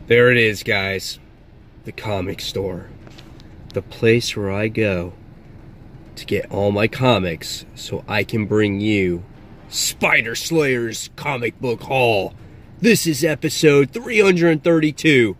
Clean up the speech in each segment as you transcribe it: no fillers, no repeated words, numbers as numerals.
There it is, guys. The comic store. The place where I go to get all my comics so I can bring you Spider Slayer's comic book haul. This is episode 332.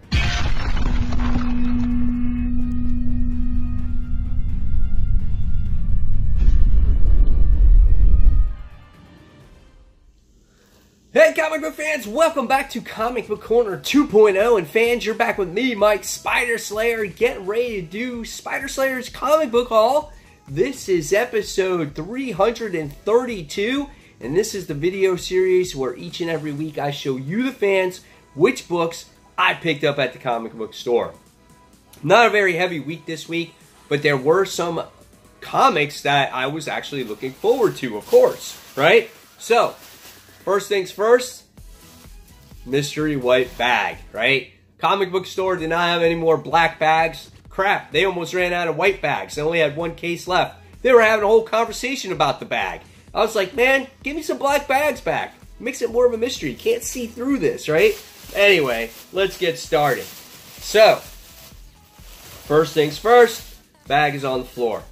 Hey comic book fans, welcome back to Comic Book Corner 2.0, and fans, you're back with me, Mike Spider Slayer, getting ready to do Spider Slayer's comic book haul. This is episode 332, and this is the video series where each and every week I show you, the fans, which books I picked up at the comic book store. Not a very heavy week this week, but there were some comics that I was actually looking forward to, of course, right? So, first things first, mystery white bag, right? Comic book store did not have any more black bags. Crap, they almost ran out of white bags. They only had one case left. They were having a whole conversation about the bag. I was like, man, give me some black bags back. Makes it more of a mystery. You can't see through this, right? Anyway, let's get started. So, first things first, bag is on the floor.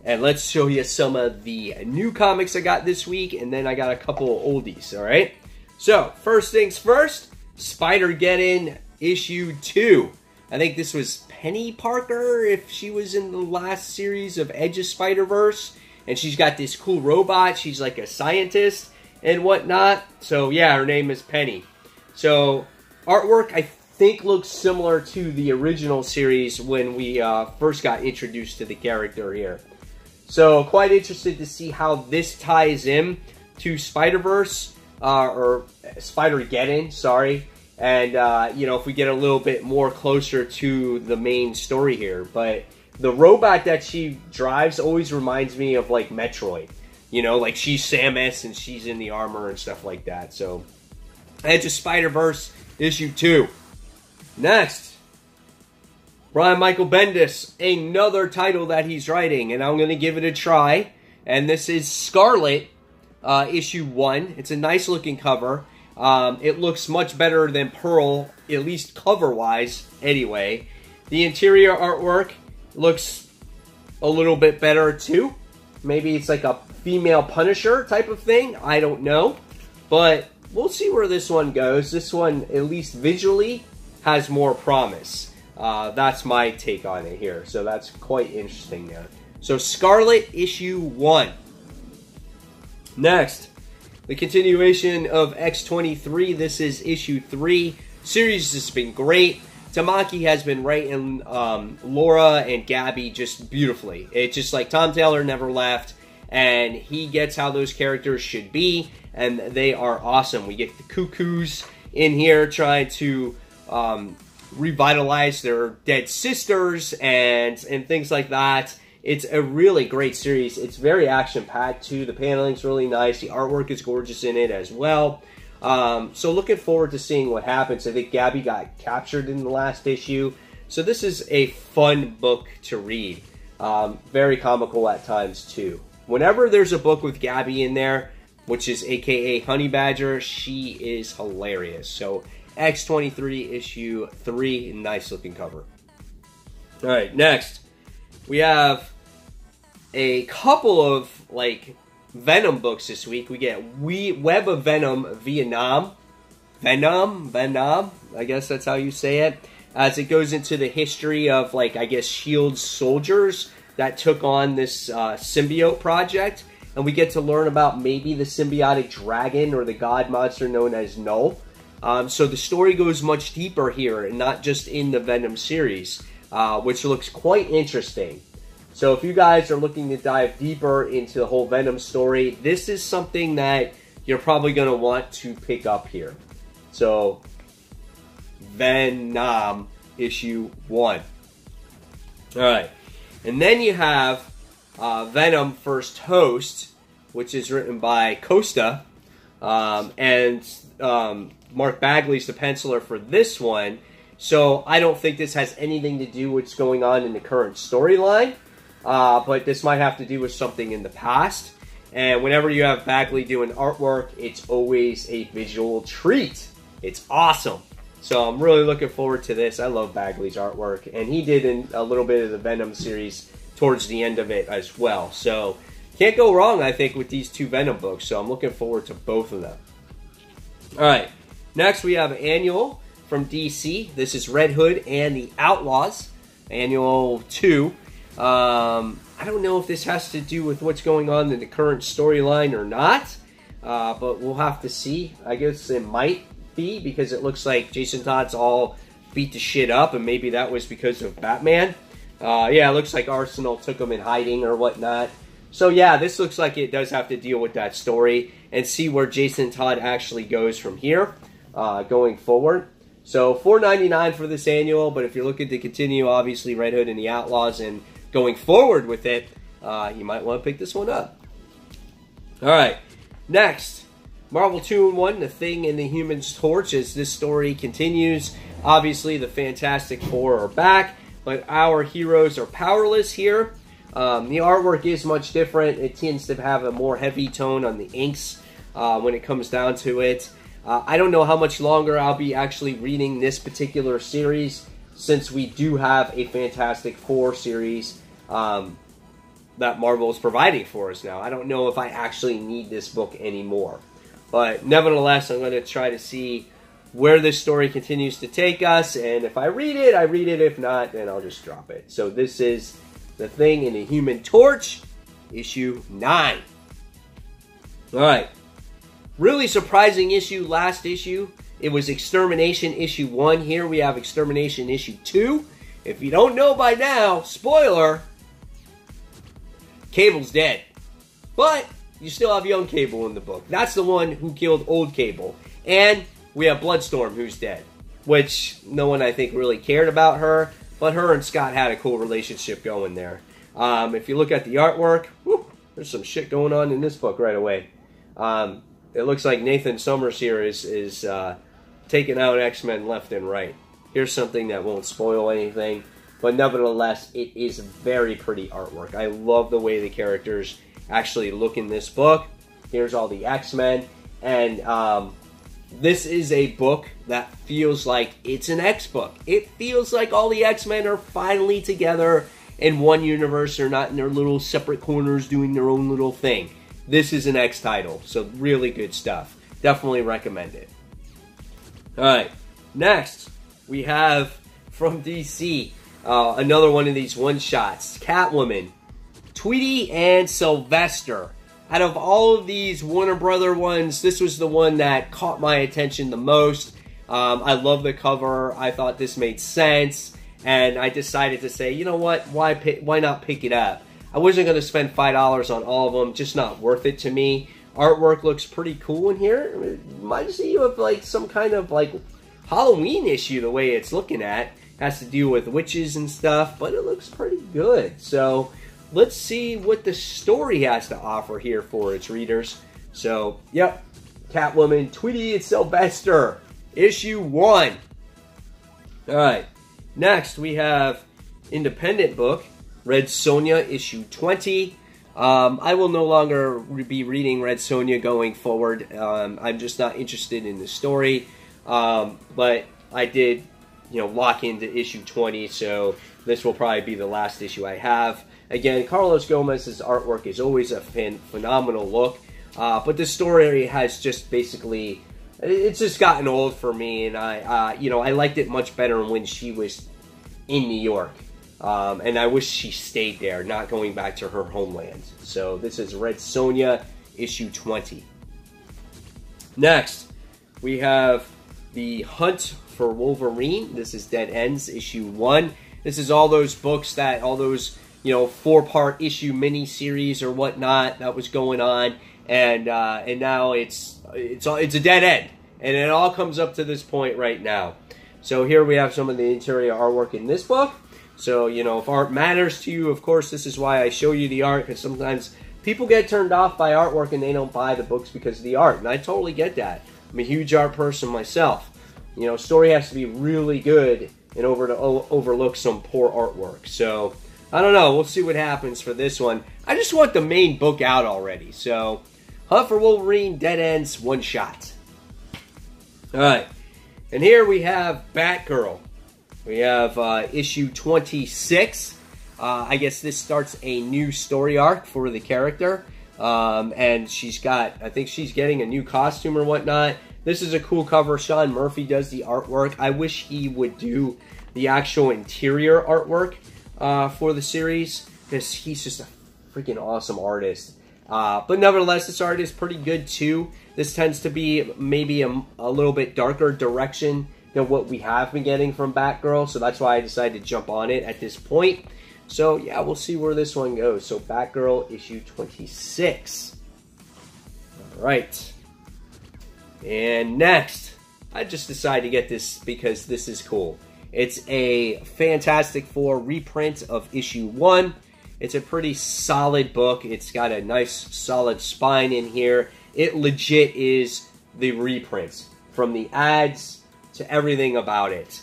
And let's show you some of the new comics I got this week, and then I got a couple of oldies, alright? So, first things first, Spider-Geddon issue 2. I think this was Penny Parker, if she was in the last series of Edge of Spider-Verse. And she's got this cool robot, she's like a scientist and whatnot. So, yeah, her name is Penny. So, artwork, I think, looks similar to the original series when we first got introduced to the character here. So, quite interested to see how this ties in to Spider-Verse, or Spider-Geddon, sorry. And, you know, if we get a little bit more closer to the main story here. But the robot that she drives always reminds me of, like, Metroid. You know, like, she's Samus and she's in the armor and stuff like that. So, Edge of Spider-Verse, issue 2. Next, Brian Michael Bendis, another title that he's writing, and I'm going to give it a try. And this is Scarlet, issue 1. It's a nice looking cover. It looks much better than Pearl, at least cover-wise, anyway. The interior artwork looks a little bit better, too. Maybe it's like a female Punisher type of thing. I don't know. But we'll see where this one goes. This one, at least visually, has more promise. That's my take on it here. So that's quite interesting there. So Scarlet issue 1. Next, the continuation of X-23. This is issue 3. Series has been great. Tamaki has been writing Laura and Gabby just beautifully. It's just like Tom Taylor never left, and he gets how those characters should be, and they are awesome. We get the Cuckoos in here trying to revitalize their dead sisters and things like that. It's a really great series. It's very action-packed, too. The paneling's really nice. The artwork is gorgeous in it as well. So looking forward to seeing what happens. I think Gabby got captured in the last issue. So this is a fun book to read. Very comical at times, too. Whenever there's a book with Gabby in there, which is a.k.a. Honey Badger, she is hilarious. So X-23 issue 3, nice looking cover. Alright, next, we have a couple of, like, Venom books this week. We get Web of Venom Venom, I guess that's how you say it, as it goes into the history of, like, I guess S.H.I.E.L.D. soldiers that took on this symbiote project, and we get to learn about maybe the symbiotic dragon or the god monster known as Null. So the story goes much deeper here, and not just in the Venom series, which looks quite interesting. So if you guys are looking to dive deeper into the whole Venom story, this is something that you're probably going to want to pick up here. So, Venom issue 1. Alright, and then you have Venom First Host, which is written by Costa, and Mark Bagley's the penciler for this one. So I don't think this has anything to do with what's going on in the current storyline. But this might have to do with something in the past. And whenever you have Bagley doing artwork, it's always a visual treat. It's awesome. So I'm really looking forward to this. I love Bagley's artwork, and he did a little bit of the Venom series towards the end of it as well. So can't go wrong, I think, with these two Venom books. So I'm looking forward to both of them. All right, next we have Annual from DC. This is Red Hood and the Outlaws, Annual 2. I don't know if this has to do with what's going on in the current storyline or not, but we'll have to see. I guess it might be, because it looks like Jason Todd's all beat the shit up, and maybe that was because of Batman. Yeah, it looks like Arsenal took him in hiding or whatnot. So yeah, this looks like it does have to deal with that story and see where Jason Todd actually goes from here going forward. So $4.99 for this annual, but if you're looking to continue, obviously, Red Hood and the Outlaws and going forward with it, you might want to pick this one up. All right, next, Marvel 2-in-1, The Thing and the Human Torch, as this story continues. Obviously, the Fantastic Four are back, but our heroes are powerless here. The artwork is much different. It tends to have a more heavy tone on the inks when it comes down to it. I don't know how much longer I'll be actually reading this particular series, since we do have a Fantastic Four series that Marvel is providing for us now. I don't know if I actually need this book anymore. But nevertheless, I'm going to try to see where this story continues to take us. And if I read it, I read it. If not, then I'll just drop it. So this is The Thing and the Human Torch, issue 9. All right. Really surprising issue last issue. It was Extermination issue 1. Here we have Extermination issue 2. If you don't know by now, spoiler, Cable's dead. But you still have young Cable in the book. That's the one who killed old Cable. And we have Bloodstorm, who's dead. Which no one, I think, really cared about her. But her and Scott had a cool relationship going there. If you look at the artwork, whew, there's some shit going on in this book right away. It looks like Nathan Summers here is taking out X-Men left and right. Here's something that won't spoil anything. But nevertheless, it is very pretty artwork. I love the way the characters actually look in this book. Here's all the X-Men. And this is a book that feels like it's an X book. It feels like all the X-Men are finally together in one universe. They're not in their little separate corners doing their own little thing. This is an X title, so really good stuff. Definitely recommend it. Alright, next we have from DC another one of these one-shots. Catwoman, Tweety and Sylvester. Out of all of these Warner Brother ones, this was the one that caught my attention the most. I love the cover. I thought this made sense, and I decided to say, you know what? Why not pick it up? I wasn't going to spend $5 on all of them. Just not worth it to me. Artwork looks pretty cool in here. It reminds me of like some kind of like Halloween issue. The way it's looking at has to do with witches and stuff, but it looks pretty good. So let's see what the story has to offer here for its readers. So, yep, Catwoman, Tweety and Sylvester, issue 1. All right, next we have independent book, Red Sonja, issue 20. I will no longer be reading Red Sonja going forward. I'm just not interested in the story. But I did, lock into issue 20, so this will probably be the last issue I have. Again, Carlos Gomez's artwork is always a phenomenal look, but the story has just basically, it's just gotten old for me, and I liked it much better when she was in New York, and I wish she stayed there, not going back to her homeland. So this is Red Sonja, issue 20. Next, we have The Hunt for Wolverine. This is Dead Ends, issue 1. This is all those books that, all those 4-part issue mini-series or whatnot that was going on, and now it's a dead end, and it all comes up to this point right now. So here we have some of the interior artwork in this book. So if art matters to you, of course, this is why I show you the art, because sometimes people get turned off by artwork and they don't buy the books because of the art, and I totally get that. I'm a huge art person myself. Story has to be really good in order to overlook some poor artwork. So I don't know. We'll see what happens for this one. I just want the main book out already. So, Hunt for Wolverine, Dead Ends, one shot. All right. And here we have Batgirl. We have issue 26. I guess this starts a new story arc for the character. And she's got, I think she's getting a new costume or whatnot. This is a cool cover. Sean Murphy does the artwork. I wish he would do the actual interior artwork for the series, because he's just a freaking awesome artist. But nevertheless, this art is pretty good too. This tends to be maybe a little bit darker direction than what we have been getting from Batgirl, so that's why I decided to jump on it at this point. So yeah, we'll see where this one goes. So Batgirl issue 26. Alright. And next, I just decided to get this because this is cool. It's a Fantastic Four reprint of issue 1. It's a pretty solid book. It's got a nice solid spine in here. It legit is the reprints, from the ads to everything about it.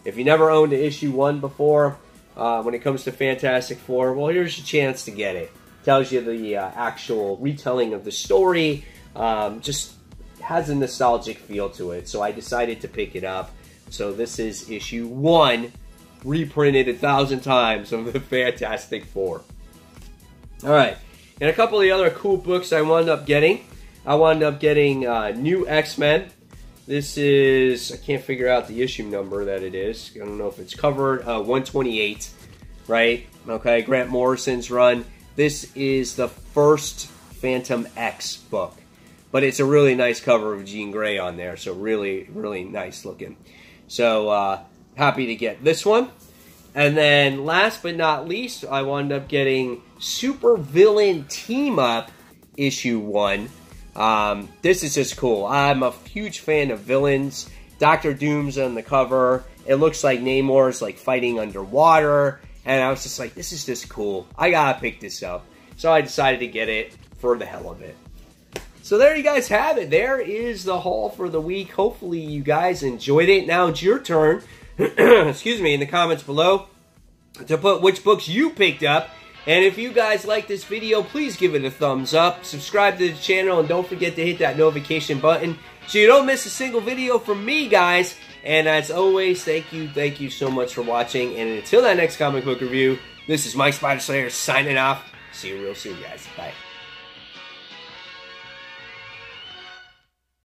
If you never owned an issue 1 before, when it comes to Fantastic Four, well, here's your chance to get it. Tells you the actual retelling of the story. Just has a nostalgic feel to it, so I decided to pick it up. So this is issue 1, reprinted 1,000 times of the Fantastic Four. Alright, and a couple of the other cool books I wound up getting. I wound up getting New X-Men. This is, I can't figure out the issue number that it is. I don't know if it's covered. 128, right? Okay, Grant Morrison's run. This is the first Phantom X book. But it's a really nice cover of Jean Grey on there. So really, really nice looking. So, happy to get this one. And then, last but not least, I wound up getting Super Villain Team Up issue 1. This is just cool. I'm a huge fan of villains. Dr. Doom's on the cover. It looks like Namor's like fighting underwater. And I was just like, this is just cool. I gotta pick this up. So I decided to get it for the hell of it. So there you guys have it. There is the haul for the week. Hopefully you guys enjoyed it. Now it's your turn, excuse me, in the comments below to put which books you picked up. And if you guys like this video, please give it a thumbs up. Subscribe to the channel and don't forget to hit that notification button so you don't miss a single video from me, guys. And as always, thank you so much for watching. And until that next comic book review, this is Mike Spider Slayer signing off. See you real soon, guys. Bye.